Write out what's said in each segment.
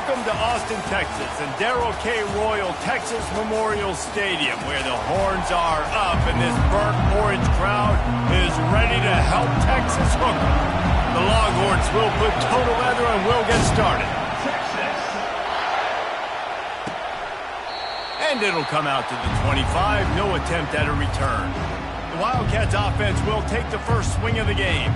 Welcome to Austin, Texas, and Darrell K. Royal Texas Memorial Stadium, where the horns are up and this burnt orange crowd is ready to help Texas hook 'em. The Longhorns will put toe to leather and we'll get started. And it'll come out to the 25, no attempt at a return. The Wildcats offense will take the first swing of the game.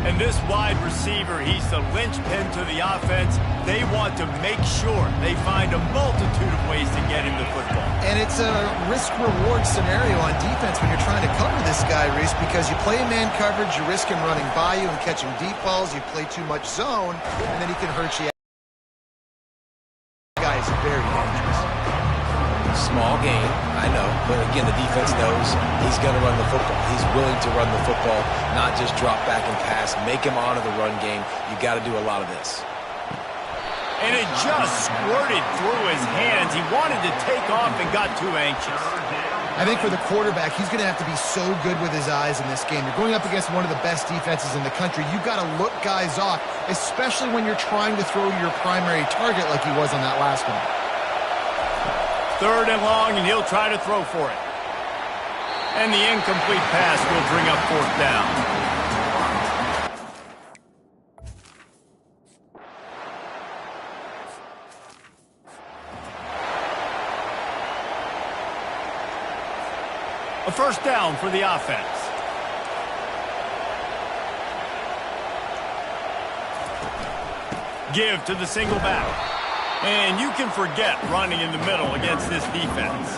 And this wide receiver, he's the linchpin to the offense. They want to make sure they find a multitude of ways to get him the football. And it's a risk-reward scenario on defense when you're trying to cover this guy, Reese, because you play man coverage, you risk him running by you and catching deep balls. You play too much zone, and then he can hurt you. This guy is very dangerous. Small game, I know, but again, the defense knows he's going to run the football. He's willing to run the football, not just drop back and pass, make him honor the run game. You got to do a lot of this. And it just squirted through his hands. He wanted to take off and got too anxious. I think for the quarterback, he's going to have to be so good with his eyes in this game. You're going up against one of the best defenses in the country. You've got to look guys off, especially when you're trying to throw your primary target like he was on that last one. 3rd and long, and he'll try to throw for it. And the incomplete pass will bring up 4th down. A 1st down for the offense. Give to the single back. And you can forget running in the middle against this defense.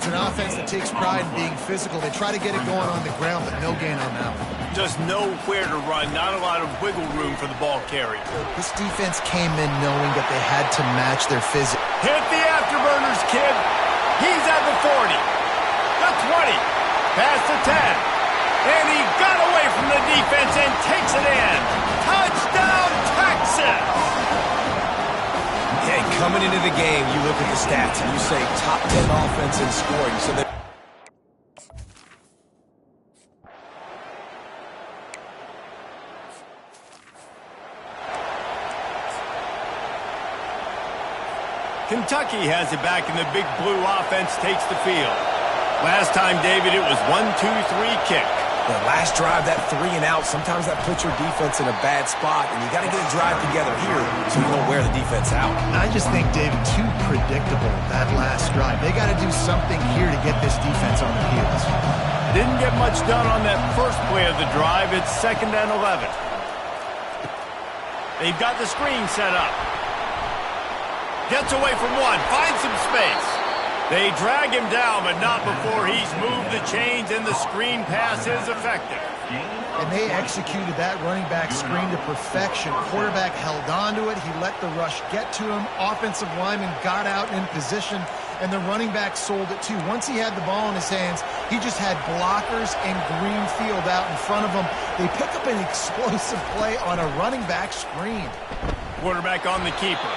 It's an offense that takes pride in being physical. They try to get it going on the ground, but no gain on that one. Just know where to run, not a lot of wiggle room for the ball carrier. This defense came in knowing that they had to match their physical. Hit the afterburners, kid. He's at the 40, the 20, past the 10. And he got away from the defense and takes it in. Touchdown, Texas! Hey, coming into the game, you look at the stats and you say top 10 offense in scoring. So that Kentucky has it back, and the big blue offense takes the field. Last time, David, it was 1-2-3 kick. the last drive, that 3 and out, sometimes that puts your defense in a bad spot, and you got to get a drive together here so you don't wear the defense out. I just think, David, too predictable, that last drive. They got to do something here to get this defense on their heels. Didn't get much done on that first play of the drive. It's 2nd and 11. They've got the screen set up. Gets away from one, finds some space. They drag him down, but not before he's moved the chains, and the screen pass is effective. And they executed that running back screen to perfection. Quarterback held on to it. He let the rush get to him. Offensive lineman got out in position, and the running back sold it too. Once he had the ball in his hands, he just had blockers and green field out in front of him. They pick up an explosive play on a running back screen. Quarterback on the keeper.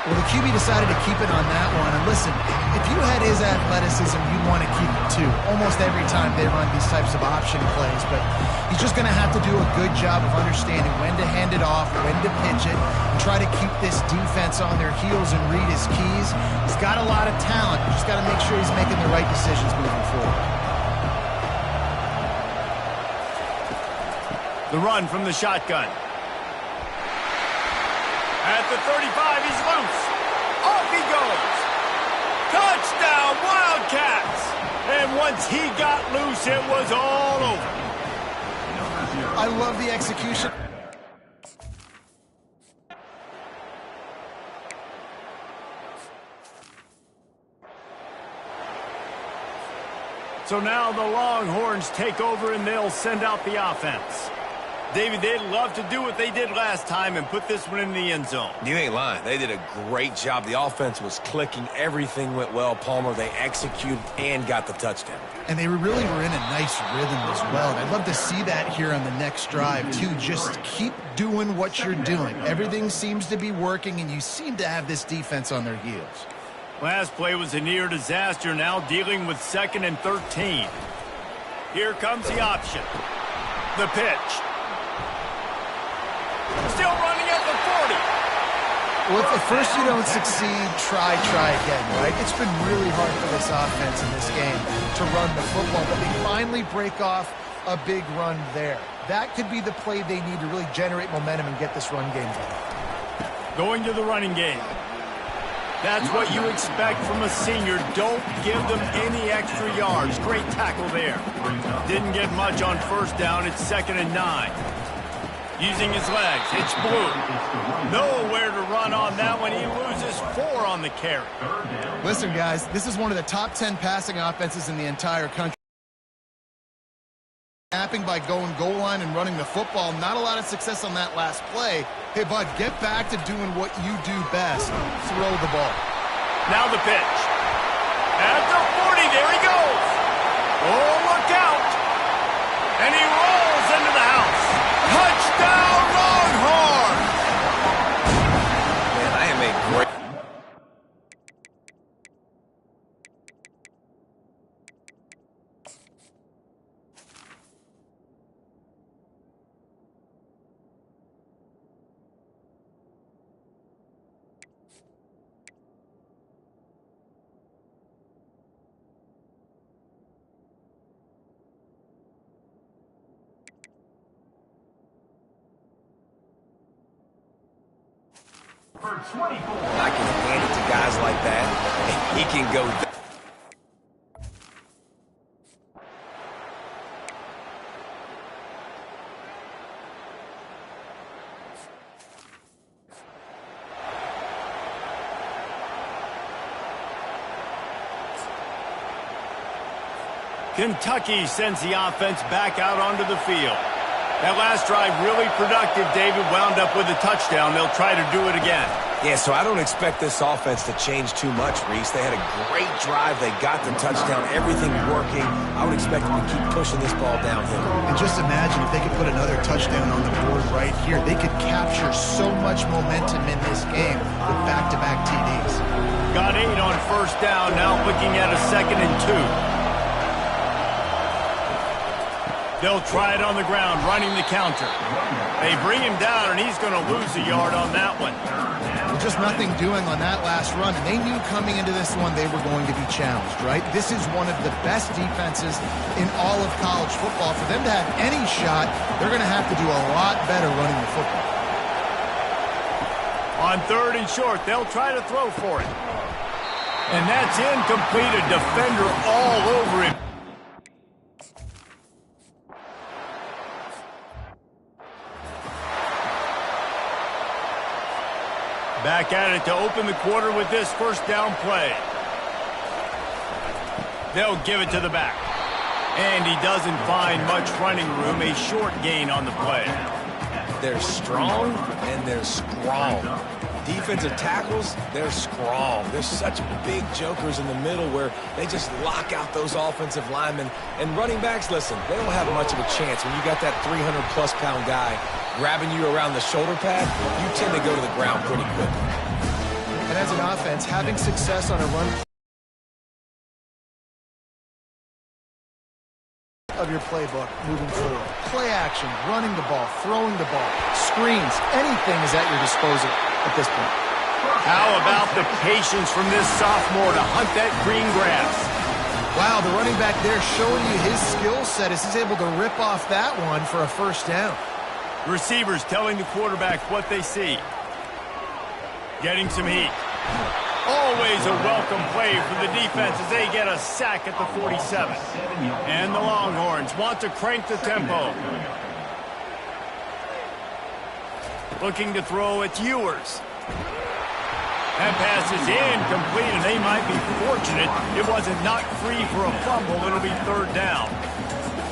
Well, the QB decided to keep it on that one. And listen, if you had his athleticism, you'd want to keep it too. Almost every time they run these types of option plays. But he's just going to have to do a good job of understanding when to hand it off, when to pitch it, and try to keep this defense on their heels and read his keys. He's got a lot of talent. You just got to make sure he's making the right decisions moving forward. The run from the shotgun. At the 35, he's loose. Off he goes. Touchdown, Wildcats! And once he got loose, it was all over. I love the execution. So now the Longhorns take over, and they'll send out the offense. David, they'd love to do what they did last time and put this one in the end zone. You ain't lying. They did a great job. The offense was clicking. Everything went well. Palmer, they executed and got the touchdown. And they really were in a nice rhythm as well. And I'd love to see that here on the next drive, too. Just keep doing what you're doing. Everything seems to be working, and you seem to have this defense on their heels. Last play was a near disaster, now dealing with 2nd and 13. Here comes the option. The pitch. Still running at the 40. Well, if at first you don't succeed, try again, right? It's been really hard for this offense in this game to run the football, but they finally break off a big run there. That could be the play they need to really generate momentum and get this run game going. Going to the running game. That's what you expect from a senior. Don't give them any extra yards. Great tackle there. Didn't get much on first down. It's 2nd and 9. Using his legs. It's Blue. Nowhere to run on that one. He loses 4 on the carry. Listen, guys, this is one of the top 10 passing offenses in the entire country. Snapping by going goal line and running the football. Not a lot of success on that last play. Hey, bud, get back to doing what you do best. Throw the ball. Now the pitch. At the 40, there he goes. Oh, look out. And he rolls into the house. Touchdown, Longhorns! Man, I am a great... I can hand it to guys like that, and he can go. Kentucky sends the offense back out onto the field. That last drive really productive. David wound up with a touchdown. They'll try to do it again. Yeah, so I don't expect this offense to change too much, Reese. They had a great drive. They got the touchdown. Everything working. I would expect them to keep pushing this ball downhill. And just imagine if they could put another touchdown on the board right here. They could capture so much momentum in this game with back-to-back TDs. Got 8 on first down. Now looking at a 2nd and 2. They'll try it on the ground, running the counter. They bring him down, and he's going to lose a yard on that one. Well, just nothing doing on that last run, and they knew coming into this one they were going to be challenged, right? This is one of the best defenses in all of college football. For them to have any shot, they're going to have to do a lot better running the football. On 3rd and short, they'll try to throw for it. And that's incomplete. A defender all over him. Back at it to open the quarter with this first down play. They'll give it to the back. And he doesn't find much running room. A short gain on the play. They're strong and they're strong. Defensive tackles, they're strong. There's such big jokers in the middle where they just lock out those offensive linemen. And running backs, listen, they don't have much of a chance. When you got that 300-plus pound guy grabbing you around the shoulder pad, you tend to go to the ground pretty quick. And as an offense, having success on a run of your playbook moving forward. Play action, running the ball, throwing the ball, screens, anything is at your disposal at this point. How about the patience from this sophomore to hunt that green grass? Wow, the running back there showing you his skill set as he's able to rip off that one for a first down. Receivers telling the quarterback what they see. Getting some heat. Always a welcome play for the defense as they get a sack at the 47. And the Longhorns want to crank the tempo. Looking to throw, it's Ewers. That pass is incomplete, and they might be fortunate it wasn't knocked free for a fumble. It'll be 3rd down.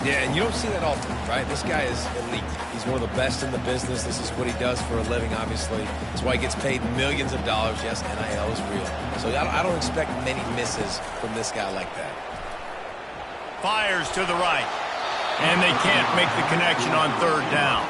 Yeah, and you don't see that often, right? This guy is elite. He's one of the best in the business. This is what he does for a living, obviously. That's why he gets paid millions of dollars. Yes, NIL is real. So I don't expect many misses from this guy like that. Fires to the right. And they can't make the connection on 3rd down.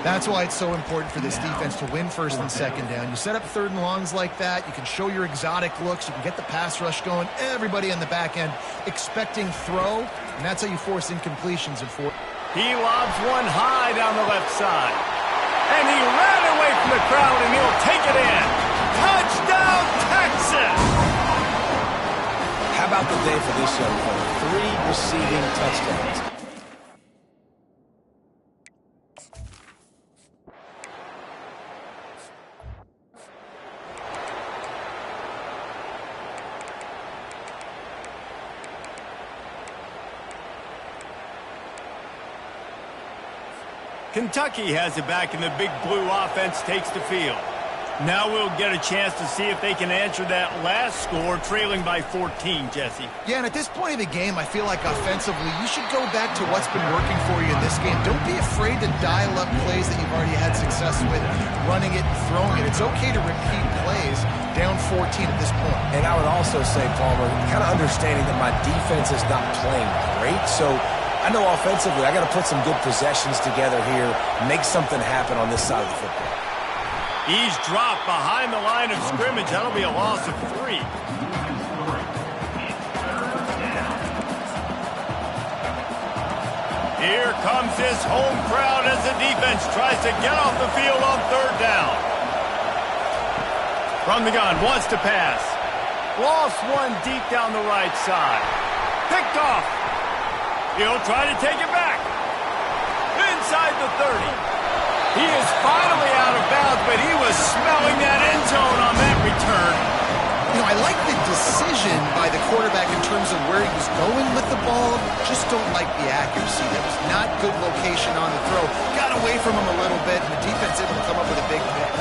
That's why it's so important for this defense to win 1st and 2nd down. You set up 3rd and longs like that, you can show your exotic looks, you can get the pass rush going, everybody on the back end expecting throw, and that's how you force incompletions. He lobs one high down the left side. And he ran away from the crowd, and he'll take it in. Touchdown, Texas! How about the day for this young fella? 3 receiving touchdowns. Kentucky has it back, and the big blue offense takes the field. Now we'll get a chance to see if they can answer that last score, trailing by 14, Jesse. Yeah, and at this point of the game, I feel like offensively, you should go back to what's been working for you in this game. Don't be afraid to dial up plays that you've already had success with, running it and throwing it. It's okay to repeat plays down 14 at this point. And I would also say, Palmer, kind of understanding that my defense is not playing great, so I know offensively I got to put some good possessions together here, make something happen on this side of the football. He's dropped behind the line of scrimmage. That'll be a loss of 3. Here comes this home crowd as the defense tries to get off the field on 3rd down. From the gun, wants to pass. Lost one deep down the right side. Picked off. He'll try to take it back. Inside the 30. He is finally out of bounds, but he was smelling that end zone on that return. You know, I like the decision by the quarterback in terms of where he was going with the ball. Just don't like the accuracy. That was not good location on the throw. Got away from him a little bit, and the defense able to come up with a big pick.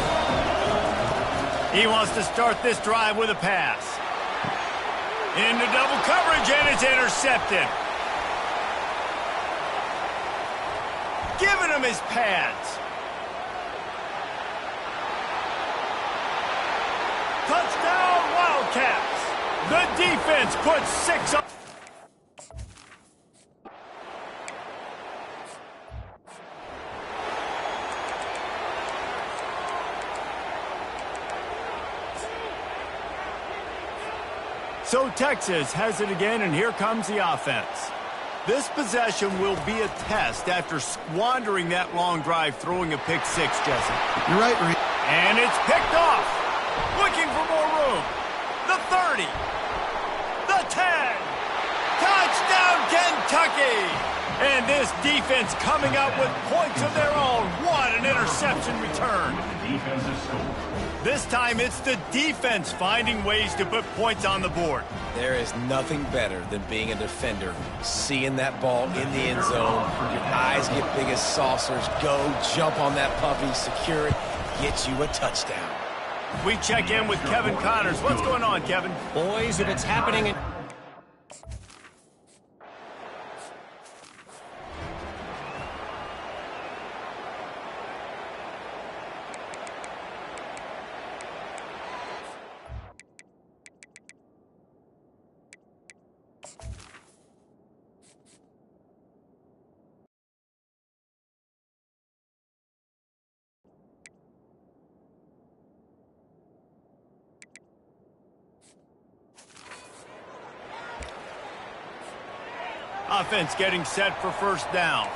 He wants to start this drive with a pass. Into double coverage, and it's intercepted. Giving him his pads. Touchdown, Wildcats. The defense puts 6 up. So Texas has it again, and here comes the offense. This possession will be a test after squandering that long drive, throwing a pick 6, Jesse. You're right, Reed. And it's picked off. Looking for more room. The 30. The 10. Touchdown, Kentucky. And this defense coming up with points of their own. What an interception return. This time it's the defense finding ways to put points on the board. There is nothing better than being a defender, seeing that ball in the end zone, your eyes get big as saucers, go, jump on that puppy, secure it, get you a touchdown. We check in with Kevin Connors. What's going on, Kevin? Boys, if it's happening in... Offense getting set for 1st down.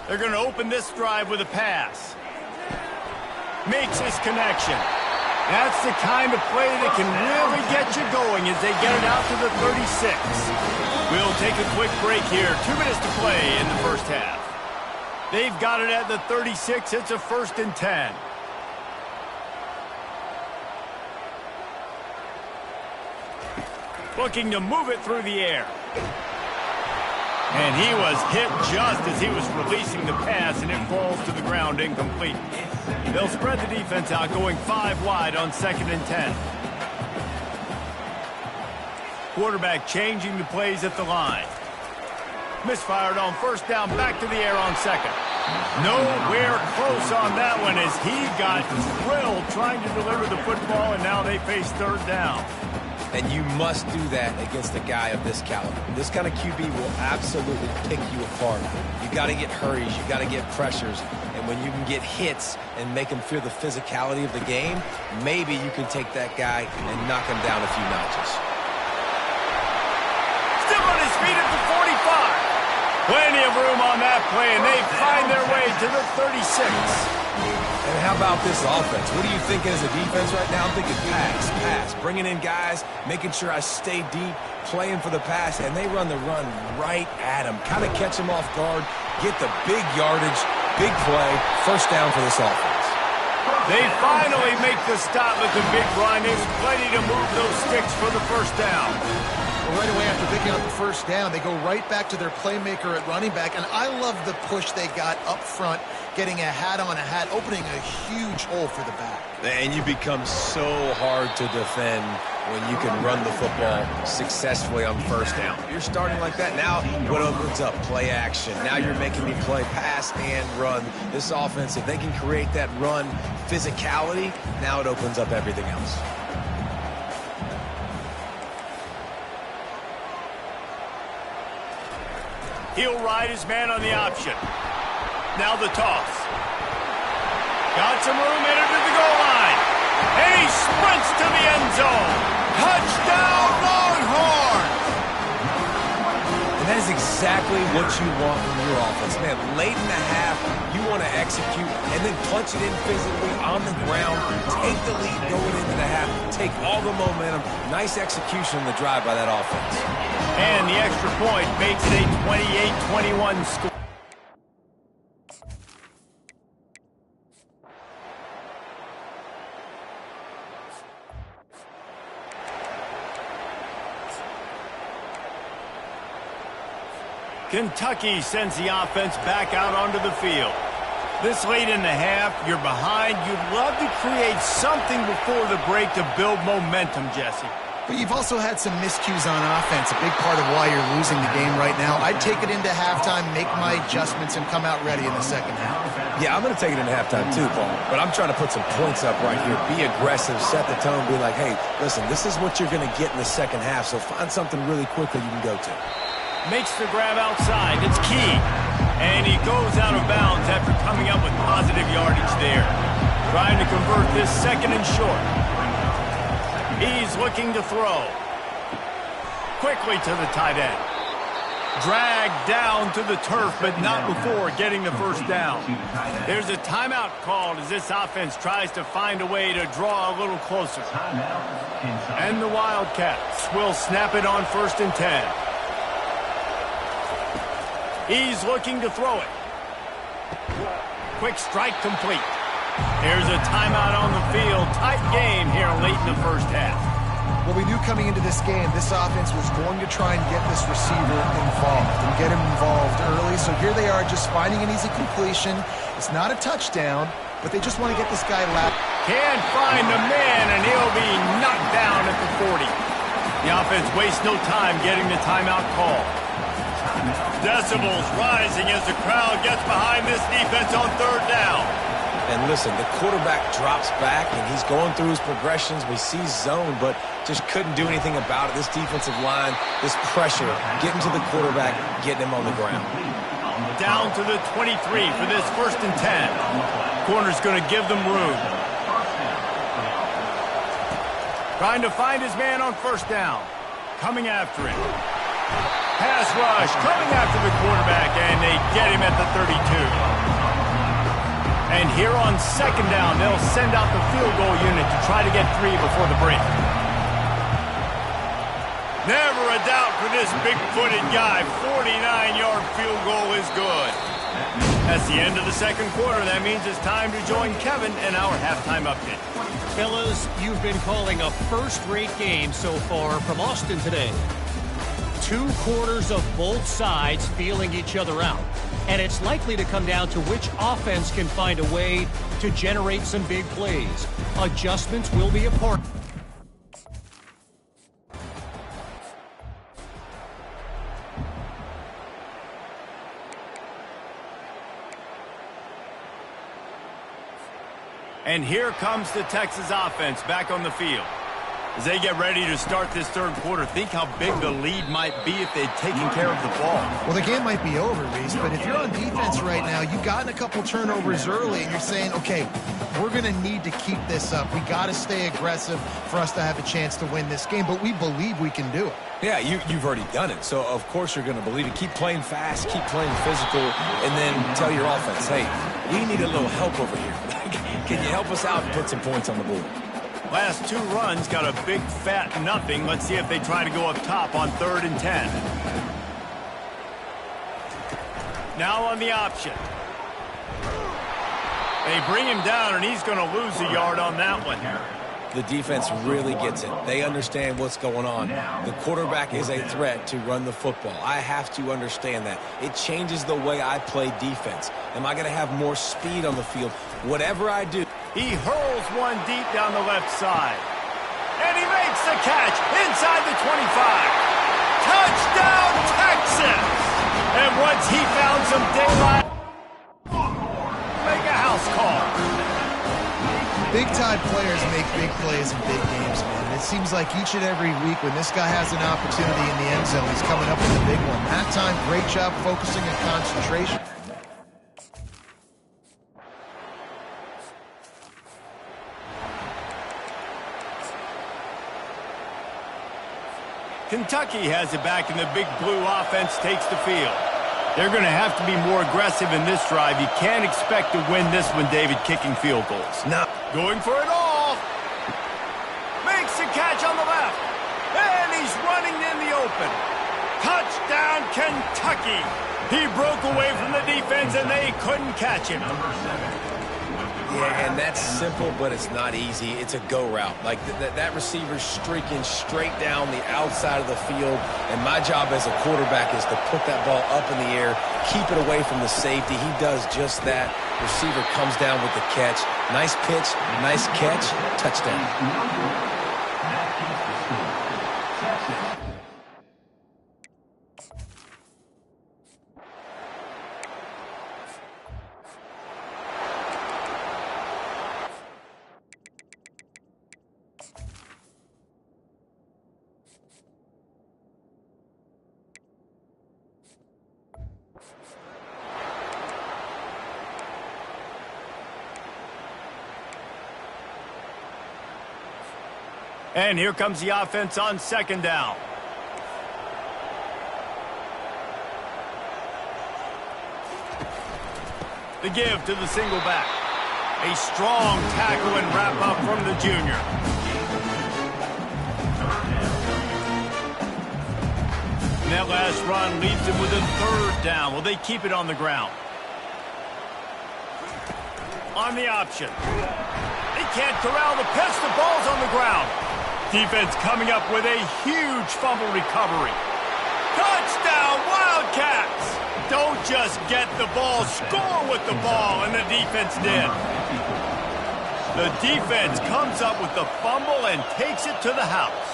They're going to open this drive with a pass. Makes his connection. That's the kind of play that can really get you going as they get it out to the 36. We'll take a quick break here. 2 minutes to play in the 1st half. They've got it at the 36. It's a 1st and 10. Looking to move it through the air. And he was hit just as he was releasing the pass, and it falls to the ground incomplete. They'll spread the defense out, going 5 wide on 2nd and 10. Quarterback changing the plays at the line. Misfired on 1st down, back to the air on 2nd. Nowhere close on that one as he got drilled trying to deliver the football, and now they face 3rd down. And you must do that against a guy of this caliber. This kind of QB will absolutely pick you apart. You got to get hurries, you got to get pressures, and when you can get hits and make him feel the physicality of the game, maybe you can take that guy and knock him down a few notches. Still on his feet at the 45. Plenty of room on that play, and they find their way to the 36. And how about this offense? What are you thinking as a defense right now? I'm thinking pass, bringing in guys, making sure I stay deep, playing for the pass, and they run the run right at him. Kind of catch him off guard, get the big yardage, big play, first down for this offense. They finally make the stop with the big run. There's plenty to move those sticks for the first down. Well, right away after picking up the first down, they go right back to their playmaker at running back, and I love the push they got up front, getting a hat on a hat, opening a huge hole for the back. And you become so hard to defend when you can run the football successfully on first down. You're starting like that. Now what opens up? Play action. Now you're making me play pass and run. This offense, if they can create that run physicality, now it opens up everything else. He'll ride his man on the option. Now the toss. Got some room, entered to the goal line. And he sprints to the end zone. Touchdown, Longhorns! And that is exactly what you want from your offense. Man, late in the half, you want to execute and then punch it in physically on the ground. Take the lead going into the half. Take all the momentum. Nice execution on the drive by that offense. And the extra point makes it a 28-21 score. Kentucky sends the offense back out onto the field. This late in the half, you're behind. You'd love to create something before the break to build momentum, Jesse. But you've also had some miscues on offense, a big part of why you're losing the game right now. I'd take it into halftime, make my adjustments, and come out ready in the second half. Yeah, I'm going to take it into halftime too, Paul. But I'm trying to put some points up right here. Be aggressive, set the tone, be like, hey, listen, this is what you're going to get in the second half, so find something really quickly you can go to. Makes the grab outside. It's key. And he goes out of bounds after coming up with positive yardage there. Trying to convert this second and short. He's looking to throw. Quickly to the tight end. Dragged down to the turf, but not before getting the first down. There's a timeout called as this offense tries to find a way to draw a little closer. And the Wildcats will snap it on 1st and 10. He's looking to throw it. Quick strike complete. There's a timeout on the field. Tight game here late in the first half. Well, we knew coming into this game, this offense was going to try and get this receiver involved and get him involved early. So here they are just finding an easy completion. It's not a touchdown, but they just want to get this guy lapped. Can't find the man, and he'll be knocked down at the 40. The offense wastes no time getting the timeout call. Decibels rising as the crowd gets behind this defense on 3rd down. And listen, the quarterback drops back, and he's going through his progressions. We see zone, but just couldn't do anything about it. This defensive line, this pressure, getting to the quarterback, getting him on the ground. Down to the 23 for this 1st and 10. Corner's going to give them room. Trying to find his man on 1st down. Coming after him. Pass rush coming after the quarterback, and they get him at the 32. And here on 2nd down, they'll send out the field goal unit to try to get 3 before the break. Never a doubt for this big-footed guy. 49-yard field goal is good. That's the end of the 2nd quarter. That means it's time to join Kevin in our halftime update. Fellas, you've been calling a first-rate game so far from Austin today. 2 quarters of both sides feeling each other out. And it's likely to come down to which offense can find a way to generate some big plays. Adjustments will be a part. And here comes the Texas offense back on the field. As they get ready to start this third quarter, think how big the lead might be if they'd taken care of the ball. Well, the game might be over, Reese, but if you're on defense right now, you've gotten a couple turnovers early, and you're saying, okay, we're going to need to keep this up. We got to stay aggressive for us to have a chance to win this game, but we believe we can do it. Yeah, you've already done it, so of course you're going to believe it. Keep playing fast, keep playing physical, and then tell your offense, hey, we need a little help over here. Can you help us out and put some points on the board? Last two runs got a big fat nothing. Let's see if they try to go up top on 3rd and 10. Now on the option. They bring him down, and he's going to lose a yard on that one. The defense really gets it. They understand what's going on. The quarterback is a threat to run the football. I have to understand that. It changes the way I play defense. Am I going to have more speed on the field? Whatever I do. He hurls one deep down the left side. And he makes the catch inside the 25. Touchdown, Texas! And once he found some daylight, make a house call. Big-time players make big plays in big games, man. And it seems like each and every week when this guy has an opportunity in the end zone, he's coming up with a big one. That time, great job focusing and concentration. Kentucky has it back, and the big blue offense takes the field. They're going to have to be more aggressive in this drive. You can't expect to win this one, David, kicking field goals. No. Going for it all. Makes the catch on the left. And he's running in the open. Touchdown, Kentucky. He broke away from the defense, and they couldn't catch him. Yeah, and that's simple, but it's not easy. It's a go route. Like, that receiver's streaking straight down the outside of the field, and my job as a quarterback is to put that ball up in the air, keep it away from the safety. He does just that. Receiver comes down with the catch. Nice pitch, nice catch, touchdown. And here comes the offense on 2nd down. The give to the single back. A strong tackle and wrap up from the junior. And that last run leaves him with a 3rd down. Will they keep it on the ground? On the option. They can't corral the pitch. The ball's on the ground. Defense coming up with a huge fumble recovery. Touchdown, Wildcats! Don't just get the ball, score with the ball, and the defense did. The defense comes up with the fumble and takes it to the house.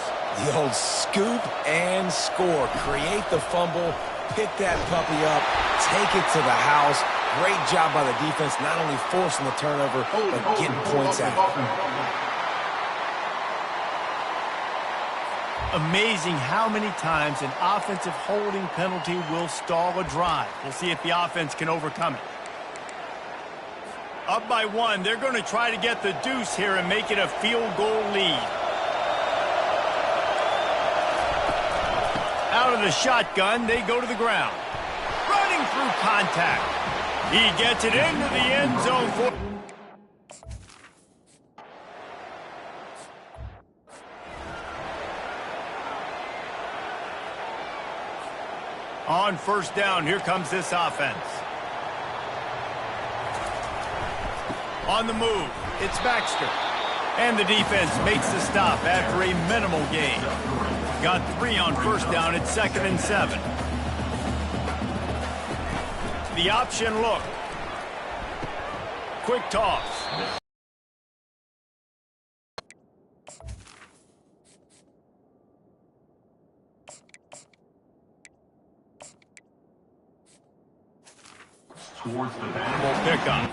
The old scoop and score. Create the fumble, pick that puppy up, take it to the house. Great job by the defense, not only forcing the turnover, but getting points out. Amazing how many times an offensive holding penalty will stall a drive. We'll see if the offense can overcome it. Up by 1, they're going to try to get the deuce here and make it a field goal lead. Out of the shotgun, they go to the ground. Running through contact. He gets it into the end zone for... On 1st down, here comes this offense. On the move, it's Baxter. And the defense makes the stop after a minimal gain. Got 3 on 1st down at 2nd and 7. The option look. Quick toss. Towards the back. Pickup.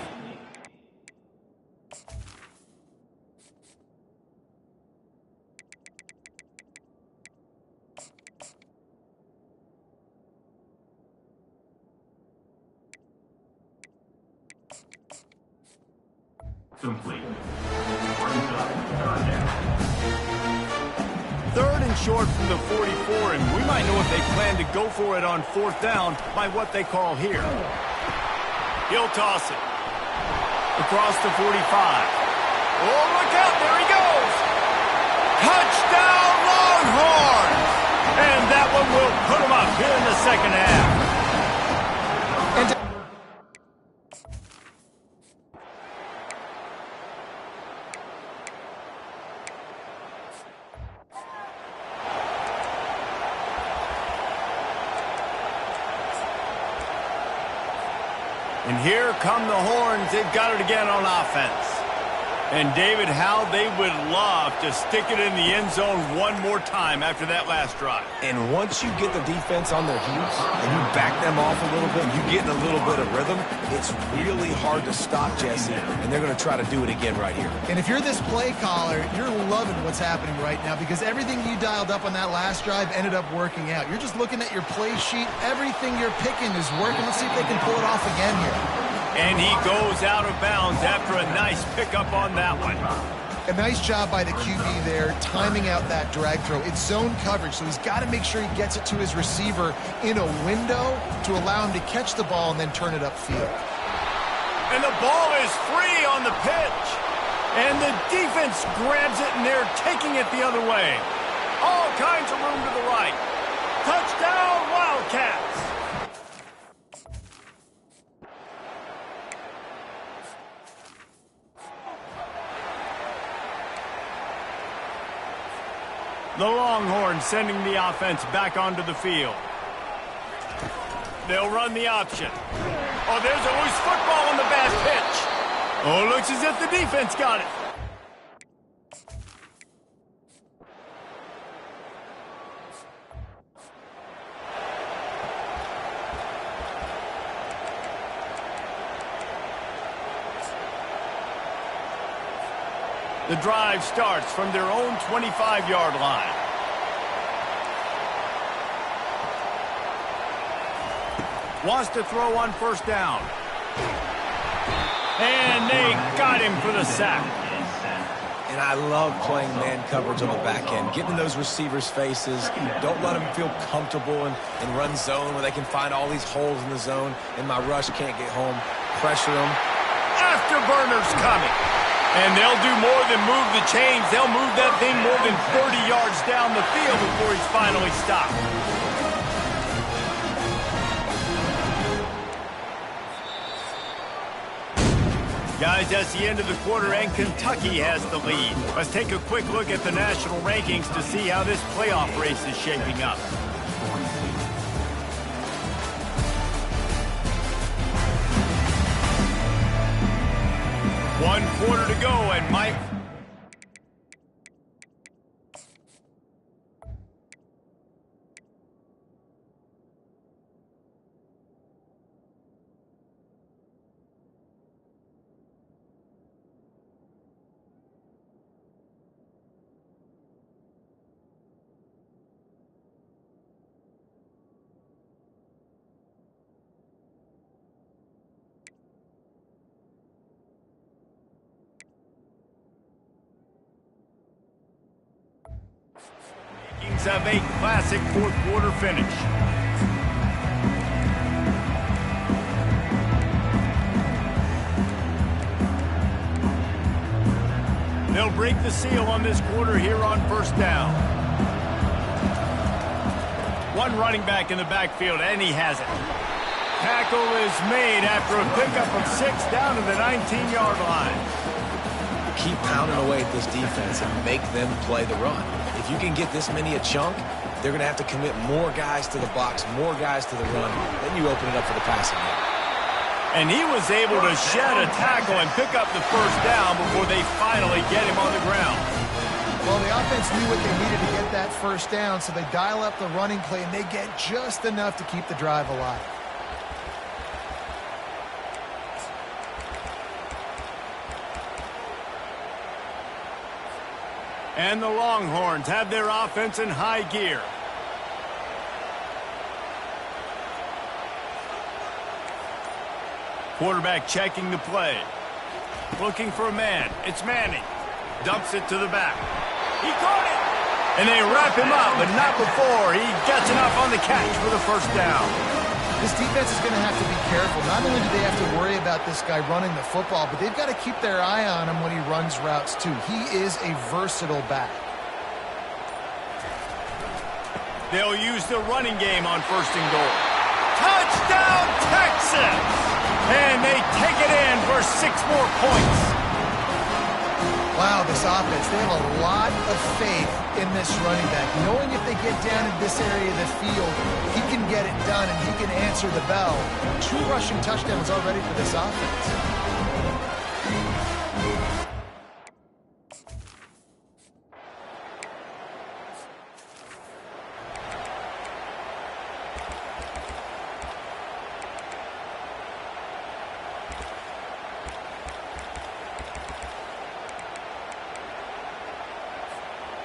complete. Brings up third down. Third and short from the 44, and we might know if they plan to go for it on fourth down by what they call here. He'll toss it. Across the 45. Oh, look out, there he goes! Touchdown, Longhorns! And that one will put them up here in the second half. And here come the Horns. They've got it again on offense. And David, how they would love to stick it in the end zone one more time after that last drive. And once you get the defense on their heels and you back them off a little bit, you get in a little bit of rhythm, it's really hard to stop, Jesse, and they're going to try to do it again right here. And if you're this play caller, you're loving what's happening right now because everything you dialed up on that last drive ended up working out. You're just looking at your play sheet. Everything you're picking is working. Let's see if they can pull it off again here. And he goes out of bounds after a nice pickup on that one. A nice job by the QB there, timing out that drag throw. It's zone coverage, so he's got to make sure he gets it to his receiver in a window to allow him to catch the ball and then turn it upfield. And the ball is free on the pitch. And the defense grabs it, and they're taking it the other way. All kinds of room to the right. Touchdown, Wildcats! The Longhorns sending the offense back onto the field. They'll run the option. Oh, there's a loose football on the bad pitch. Oh, looks as if the defense got it. The drive starts from their own 25-yard line. Wants to throw on first down. And they got him for the sack. And I love playing man coverage on the back end, getting those receivers' faces. Don't let them feel comfortable and run zone where they can find all these holes in the zone and my rush can't get home. Pressure them. Afterburners coming. And they'll do more than move the chains. They'll move that thing more than 30 yards down the field before he's finally stopped. Guys, that's the end of the quarter, and Kentucky has the lead. Let's take a quick look at the national rankings to see how this playoff race is shaping up. One quarter to go, and Mike... have a classic fourth quarter finish. They'll break the seal on this quarter here on first down. One running back in the backfield, and he has it. Tackle is made after a pickup of 6 down to the 19-yard line. Keep pounding away at this defense and make them play the run. If you can get this many a chunk, they're going to have to commit more guys to the box, more guys to the run. Then you open it up for the passing game. And he was able to shed a tackle and pick up the first down before they finally get him on the ground. Well, the offense knew what they needed to get that first down, so they dial up the running play, and they get just enough to keep the drive alive. And the Longhorns have their offense in high gear. Quarterback checking the play. Looking for a man. It's Manning. Dumps it to the back. He caught it! And they wrap him up, but not before he gets enough on the catch for the first down. This defense is going to have to be careful. Not only do they have to worry about this guy running the football, but they've got to keep their eye on him when he runs routes too. He is a versatile back. They'll use the running game on 1st and goal. Touchdown, Texas! And they take it in for 6 more points. Wow, this offense, they have a lot of faith in this running back. Knowing if they get down in this area of the field, he can get it done and he can answer the bell. 2 rushing touchdowns already for this offense.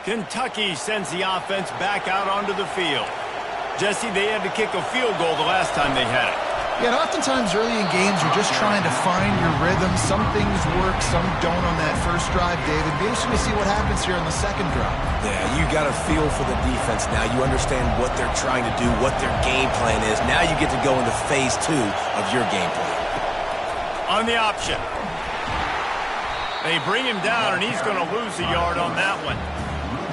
Kentucky sends the offense back out onto the field. Jesse, they had to kick a field goal the last time they had it. Yeah, and oftentimes early in games, you're just trying to find your rhythm. Some things work, some don't on that first drive, David. Be interesting to see what happens here on the second drive. Yeah, you got a feel for the defense now. You understand what they're trying to do, what their game plan is. Now you get to go into phase 2 of your game plan. On the option. They bring him down, and he's going to lose a yard on that one.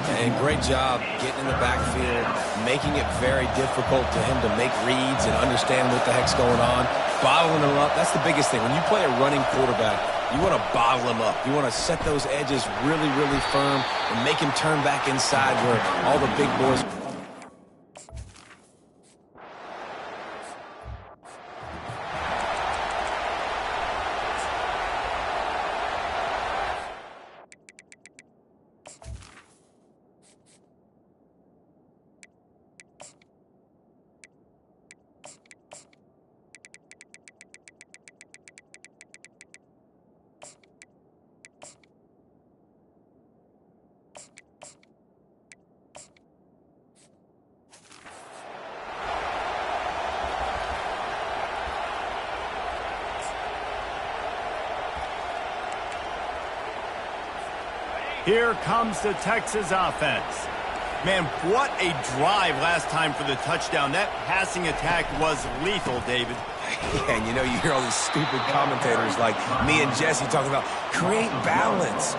And great job getting in the backfield, making it very difficult to him to make reads and understand what the heck's going on. Bottling him up, that's the biggest thing. When you play a running quarterback, you want to bottle him up. You want to set those edges really, really firm and make him turn back inside where all the big boys... Here comes the Texas offense. Man, what a drive last time for the touchdown. That passing attack was lethal, David. Yeah, and you know, you hear all these stupid commentators like me and Jesse talking about create balance.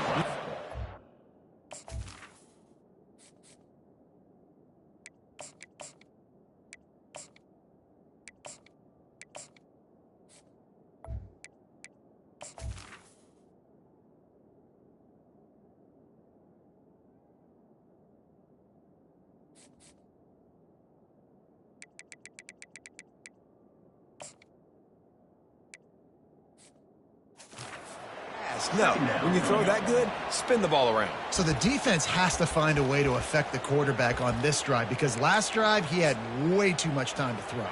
No, when you throw that good, spin the ball around. So the defense has to find a way to affect the quarterback on this drive because last drive he had way too much time to throw.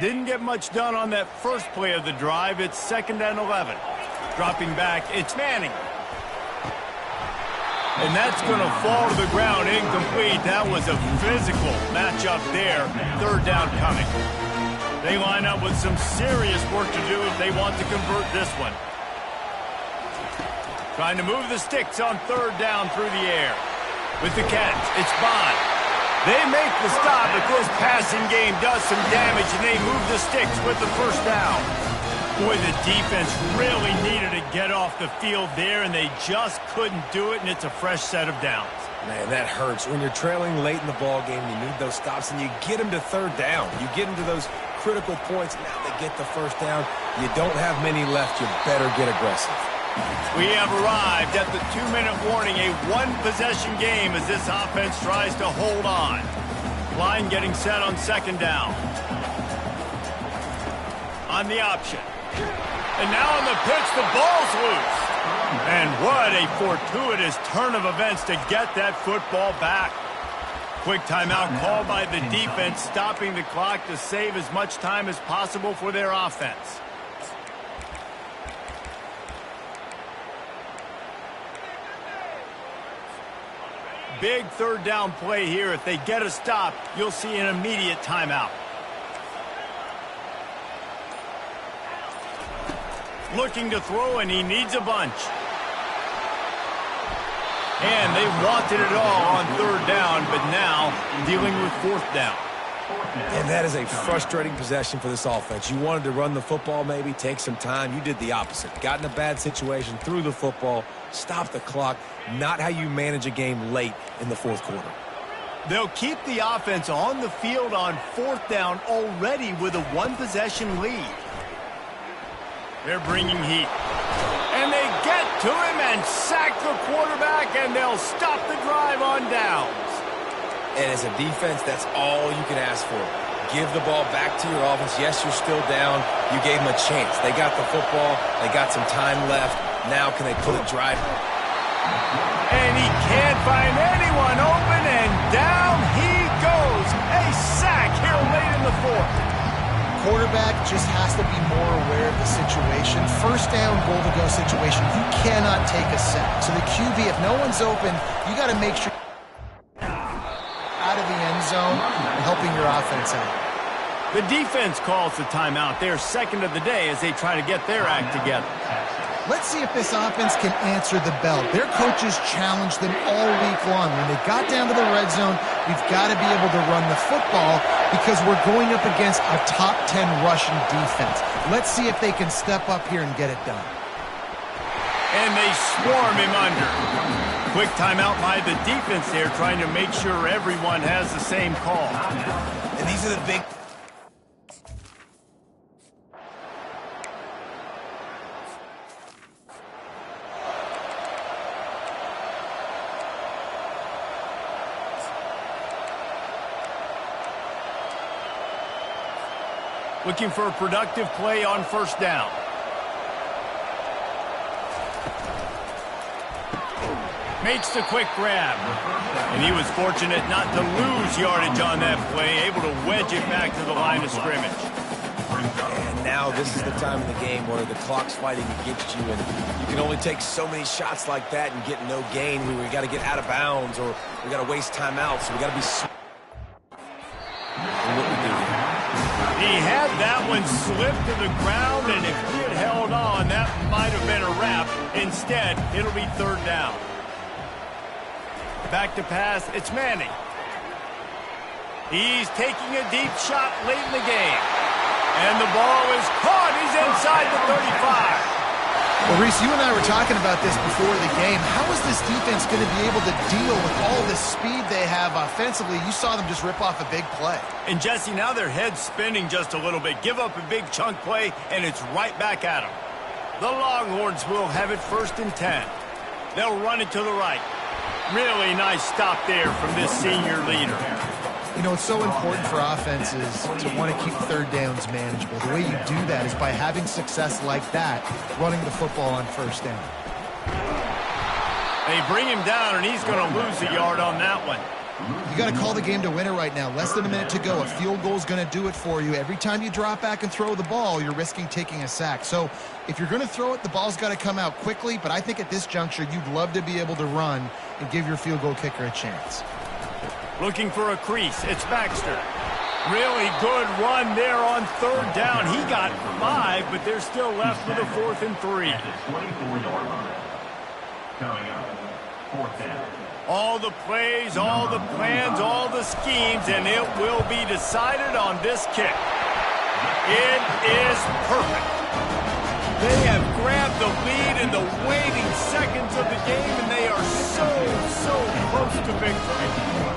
Didn't get much done on that first play of the drive. It's 2nd and 11. Dropping back, it's Manning. And that's going to fall to the ground incomplete. That was a physical matchup there. 3rd down coming. They line up with some serious work to do if they want to convert this one. Trying to move the sticks on 3rd down through the air. With the catch, it's Bond. They make the stop, but this passing game does some damage, and they move the sticks with the 1st down. Boy, the defense really needed to get off the field there, and they just couldn't do it, and it's a fresh set of downs. Man, that hurts. When you're trailing late in the ball game, you need those stops, and you get them to 3rd down. You get them to those critical points. Now they get the 1st down. You don't have many left. You better get aggressive. We have arrived at the 2-minute warning, a 1-possession game as this offense tries to hold on. Line getting set on 2nd down. On the option. And now on the pitch, the ball's loose. And what a fortuitous turn of events to get that football back. Quick timeout called by the defense, stopping the clock to save as much time as possible for their offense. Big 3rd down play here. If they get a stop, you'll see an immediate timeout. looking to throw, and he needs a bunch. And they wanted it all on third down, but now dealing with fourth down. And that is a frustrating possession for this offense. You wanted to run the football, maybe take some time. You did the opposite. Got in a bad situation, threw the football, stopped the clock. Not how you manage a game late in the fourth quarter. They'll keep the offense on the field on fourth down already with a one-possession lead. They're bringing heat. And they get to him and sack the quarterback, and they'll stop the drive on downs. And as a defense, that's all you can ask for. Give the ball back to your offense. Yes, you're still down. You gave them a chance. They got the football. They got some time left. Now can they put a drive? And he can't find anyone open, and down he goes. A sack here late in the fourth. Quarterback just has to be more aware of the situation. First down, goal-to-go situation. You cannot take a sack. So the QB, if no one's open, you got to make sure out of the end zone and helping your offense out. The defense calls the timeout. They're second of the day as they try to get their act together. Let's see if this offense can answer the bell. Their coaches challenged them all week long. When they got down to the red zone, we've got to be able to run the football because we're going up against a top 10 rushing defense. Let's see if they can step up here and get it done. And they swarm him under. Quick timeout by the defense there, trying to make sure everyone has the same call. And these are the big... Looking for a productive play on first down. Makes the quick grab. And he was fortunate not to lose yardage on that play, able to wedge it back to the line of scrimmage. And now this is the time of the game where the clock's fighting against you, and you can only take so many shots like that and get no gain. We got to get out of bounds, or we got to waste timeouts, so we got to be smart in what we do here. He had that one slip to the ground, and if he had held on, that might have been a wrap. Instead, it'll be third down. Back to pass, it's Manning. He's taking a deep shot late in the game. And the ball is caught. He's inside the 35. Well, Reese, you and I were talking about this before the game. How is this defense going to be able to deal with all the speed they have offensively? You saw them just rip off a big play. And, Jesse, now their head's spinning just a little bit. Give up a big chunk play, and it's right back at them. The Longhorns will have it 1st and 10. They'll run it to the right. Really nice stop there from this senior leader. You know, it's so important for offenses to want to keep third downs manageable. The way you do that is by having success like that, running the football on first down. They bring him down, and he's going to lose a yard on that one. You got to call the game to win it right now. Less than a minute to go. A field goal is going to do it for you. Every time you drop back and throw the ball, you're risking taking a sack. So if you're going to throw it, the ball's got to come out quickly. But I think at this juncture, you'd love to be able to run and give your field goal kicker a chance. Looking for a crease. It's Baxter. Really good run there on third down. He got 5, but they're still left with a 4th and 3. At the 24-yard line. Coming up, 4th down. All the plays, all the plans, all the schemes, and it will be decided on this kick. It is perfect. They have grabbed the lead in the waning seconds of the game, and they are so close to victory.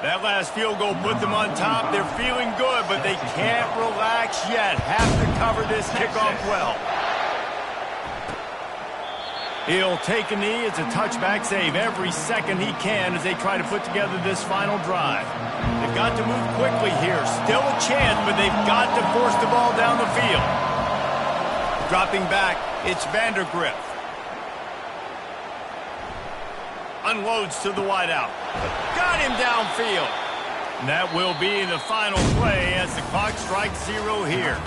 That last field goal put them on top. They're feeling good, but they can't relax yet. Have to cover this kickoff well. He'll take a knee. It's a touchback save every second he can as they try to put together this final drive. They've got to move quickly here. Still a chance, but they've got to force the ball down the field. Dropping back, it's Vandergriff. Unloads to the wideout. Got him downfield. And that will be the final play as the clock strikes 0 here.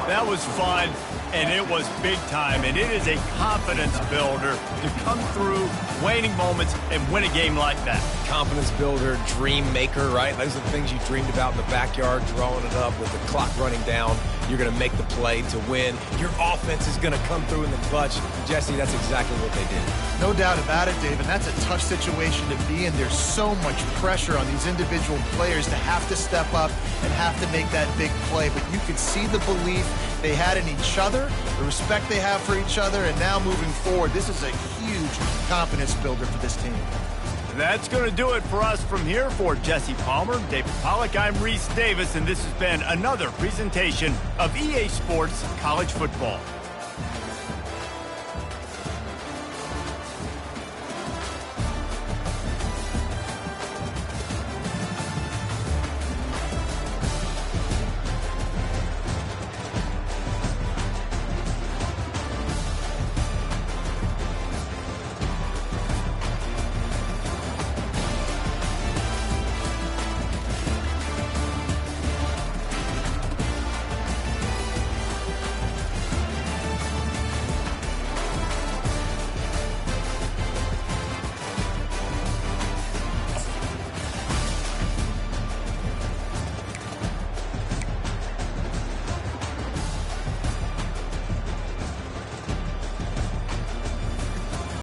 That was fun, and it was big time, and it is a confidence builder to come through waning moments and win a game like that. Confidence builder, dream maker, right? Those are the things you dreamed about in the backyard, drawing it up with the clock running down. You're going to make the play to win. Your offense is going to come through in the clutch. Jesse, that's exactly what they did. No doubt about it, Dave, and that's a tough situation to be in. There's so much pressure on these individual players to have to step up and have to make that big play, but you could see the belief they had in each other, the respect they have for each other, and now moving forward, this is a huge confidence builder for this team. That's going to do it for us from here. For Jesse Palmer, David Pollack, I'm Reese Davis, and this has been another presentation of EA Sports College Football.